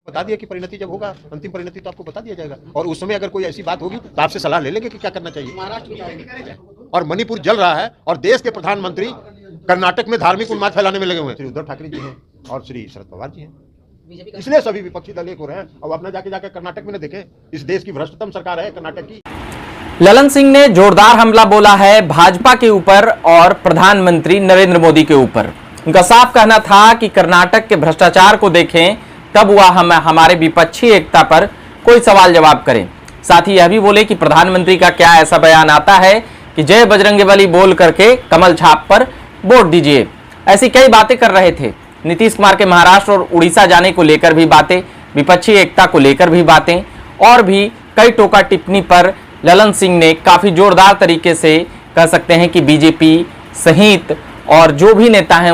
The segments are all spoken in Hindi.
बता दिया कि परिणति जब होगा, अंतिम परिणति तो आपको बता दिया जाएगा, और उस समय अगर कोई ऐसी बात होगी तो आपसे सलाह ले लेंगे कि क्या करना चाहिए। महाराष्ट्र और मणिपुर जल रहा है और देश के प्रधानमंत्री कर्नाटक में धार्मिक उन्माद फैलाने में लगे हुए हैं। श्री उद्धव ठाकरे जी हैं और श्री शरद पवार जी हैं, इसलिए सभी विपक्षी दल एक हो रहे हैं। अब अपना जाके कर्नाटक में न देखें, इस देश की भ्रष्टतम सरकार है कर्नाटक की। ललन सिंह ने जोरदार हमला बोला है भाजपा के ऊपर और प्रधानमंत्री नरेंद्र मोदी के ऊपर। उनका साफ कहना था कि कर्नाटक के भ्रष्टाचार को देखें, तब वह हमारे विपक्षी एकता पर कोई सवाल जवाब करें। साथ ही यह भी बोले कि प्रधानमंत्री का क्या ऐसा बयान आता है कि जय बजरंगबली बोल करके कमल छाप पर वोट दीजिए। ऐसी कई बातें कर रहे थे। नीतीश कुमार के महाराष्ट्र और उड़ीसा जाने को लेकर भी बातें, विपक्षी एकता को लेकर भी बातें, और भी कई टोका टिप्पणी पर ललन सिंह ने काफी जोरदार तरीके से कह सकते हैं कि बीजेपी सहित और जो भी नेता हैं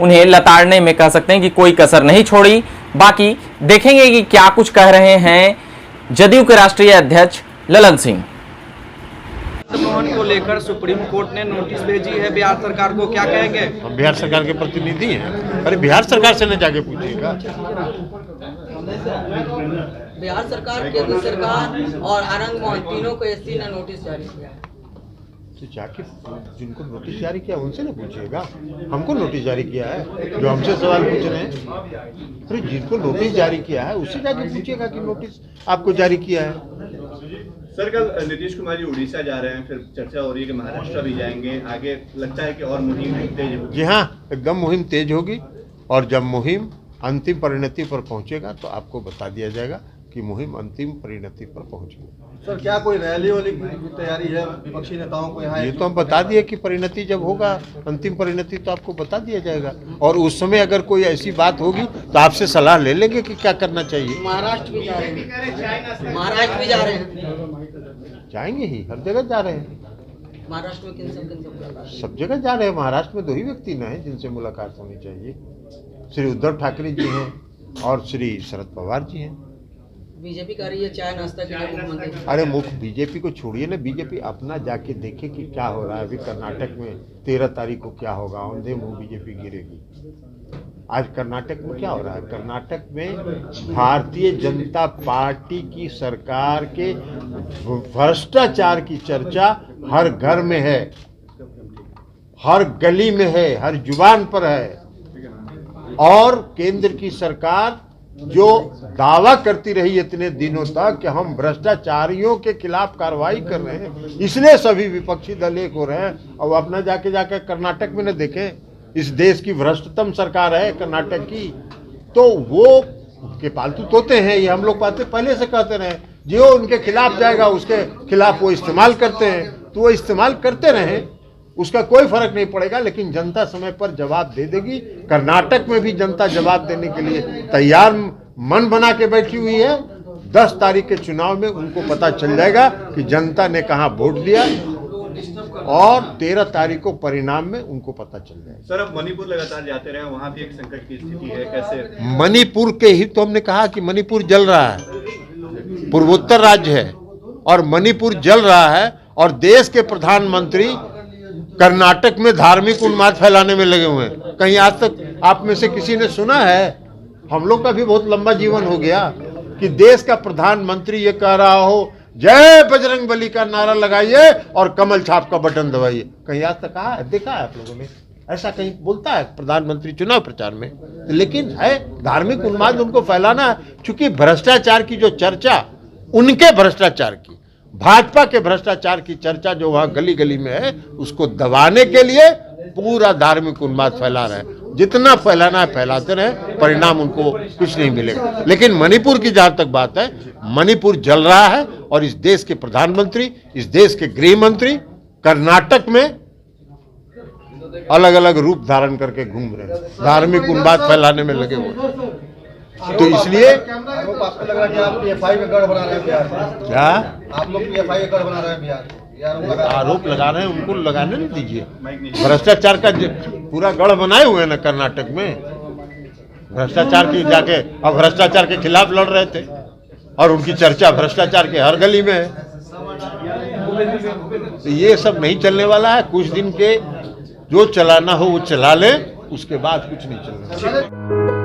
उन्हें लताड़ने में कह सकते हैं कि कोई कसर नहीं छोड़ी। बाकी देखेंगे कि क्या कुछ कह रहे हैं जदयू के राष्ट्रीय अध्यक्ष ललन सिंह। भवन को लेकर सुप्रीम कोर्ट ने नोटिस भेजी है बिहार सरकार को, क्या कहेंगे? हम बिहार सरकार के प्रतिनिधि हैं। अरे बिहार सरकार से न जाके पूछिएगा। बिहार सरकार, केंद्र सरकार और आनंद मोहन तीनों को एससी ने नोटिस जारी किया है। तो जाके जिनको नोटिस जारी किया उनसे न पूछिएगा, हमको नोटिस जारी किया है जो हमसे सवाल पूछ रहे हैं। अरे जिनको नोटिस जारी किया है उससे जाके पूछिएगा कि नोटिस आपको जारी किया है। सर, कल नीतीश कुमार जी उड़ीसा जा रहे हैं, फिर चर्चा हो रही है कि महाराष्ट्र भी जाएंगे, आगे लगता है कि और मुहिम तेज होगी। जी हाँ, एकदम मुहिम तेज होगी, और जब मुहिम अंतिम परिणति पर पहुंचेगा तो आपको बता दिया जाएगा कि मुहिम अंतिम परिणति पर पहुंचेगी। सर, क्या कोई रैली वाली तैयारी है विपक्षी नेताओं को यहाँ? ये तो हम बता दिए कि परिणति जब होगा, अंतिम परिणति तो आपको बता दिया जाएगा, और उस समय अगर कोई ऐसी बात होगी तो आपसे सलाह ले लेंगे कि क्या करना चाहिए। महाराष्ट्र भी जा रहे हैं, महाराष्ट्र भी जा रहे हैं, जाएंगे ही, हर जगह जा रहे हैं। महाराष्ट्र में किन सब सब जगह जा रहे हैं। महाराष्ट्र में 2 ही व्यक्ति न हैं जिनसे मुलाकात होनी चाहिए, श्री उद्धव ठाकरे जी हैं और श्री शरद पवार जी हैं। बीजेपी कर रही है चाय नाश्ता के लिए मुख्यमंत्री। अरे मुख्य बीजेपी को छोड़िए ना, बीजेपी अपना जाके देखे कि क्या हो रहा है। अभी कर्नाटक में 13 तारीख को क्या होगा, औंधे मुंह बीजेपी गिरेगी। आज कर्नाटक में क्या हो रहा है? कर्नाटक में भारतीय जनता पार्टी की सरकार के भ्रष्टाचार की चर्चा हर घर में है, हर गली में है, हर जुबान पर है। और केंद्र की सरकार जो दावा करती रही इतने दिनों तक कि हम भ्रष्टाचारियों के खिलाफ कार्रवाई कर रहे हैं, इसलिए सभी विपक्षी दल एक हो रहे हैं। अब अपना जाके कर्नाटक में न देखें, इस देश की भ्रष्टतम सरकार है कर्नाटक की, तो वो के पालतू तोते हैं। ये हम लोग पहले से कहते रहे, जो उनके खिलाफ जाएगा उसके खिलाफ वो इस्तेमाल करते हैं, तो वो इस्तेमाल करते रहे, उसका कोई फर्क नहीं पड़ेगा। लेकिन जनता समय पर जवाब दे देगी। कर्नाटक में भी जनता जवाब देने के लिए तैयार मन बना के बैठी हुई है। 10 तारीख के चुनाव में उनको पता चल जाएगा कि जनता ने कहाँ वोट दिया, और 13 तारीख को परिणाम में उनको पता चल जाएगा। सर, अब मणिपुर लगातार जाते रहे, वहाँ भी एक संकट की स्थिति है, कैसे? मणिपुर के ही तो हमने कहा कि मणिपुर जल रहा है, पूर्वोत्तर राज्य है और मणिपुर जल रहा है, और देश के प्रधानमंत्री कर्नाटक में धार्मिक उन्माद फैलाने में लगे हुए हैं। कहीं आज तक आप में से किसी ने सुना है? हम लोग का भी बहुत लंबा जीवन हो गया कि देश का प्रधानमंत्री ये कह रहा हो जय बजरंगबली का नारा लगाइए और कमल छाप का बटन दबाइए। कहीं आज तक कहा है, देखा है आप लोगों ने? ऐसा कहीं बोलता है प्रधानमंत्री चुनाव प्रचार में? लेकिन है धार्मिक उन्माद उनको फैलाना है, क्योंकि भ्रष्टाचार की जो चर्चा, उनके भ्रष्टाचार की, भाजपा के भ्रष्टाचार की चर्चा जो वहां गली गली में है, उसको दबाने के लिए पूरा धार्मिक उन्माद फैला रहे हैं। जितना फैलाना है फैलाते रहे, परिणाम उनको कुछ नहीं मिलेगा। लेकिन मणिपुर की जहां तक बात है, मणिपुर जल रहा है, और इस देश के प्रधानमंत्री, इस देश के गृह मंत्री कर्नाटक में अलग अलग रूप धारण करके घूम रहे हैं, धार्मिक उन्माद फैलाने में लगे हुए। तो इसलिए आरोप आपको लग रहा है कि आप पीएफआई का गढ़ बना रहे हैं बिहार में? क्या आप लोग पीएफआई का गढ़ बना रहे हैं बिहार में? आरोप लगा रहे हैं, उनको लगाने नहीं दीजिए। भ्रष्टाचार का पूरा गढ़ बनाए हुए हैं ना कर्नाटक में, भ्रष्टाचार की जाके अब भ्रष्टाचार के खिलाफ लड़ रहे थे, और उनकी चर्चा भ्रष्टाचार के हर गली में है। तो ये सब नहीं चलने वाला है। कुछ दिन के जो चलाना हो वो चला ले, उसके बाद कुछ नहीं चलना।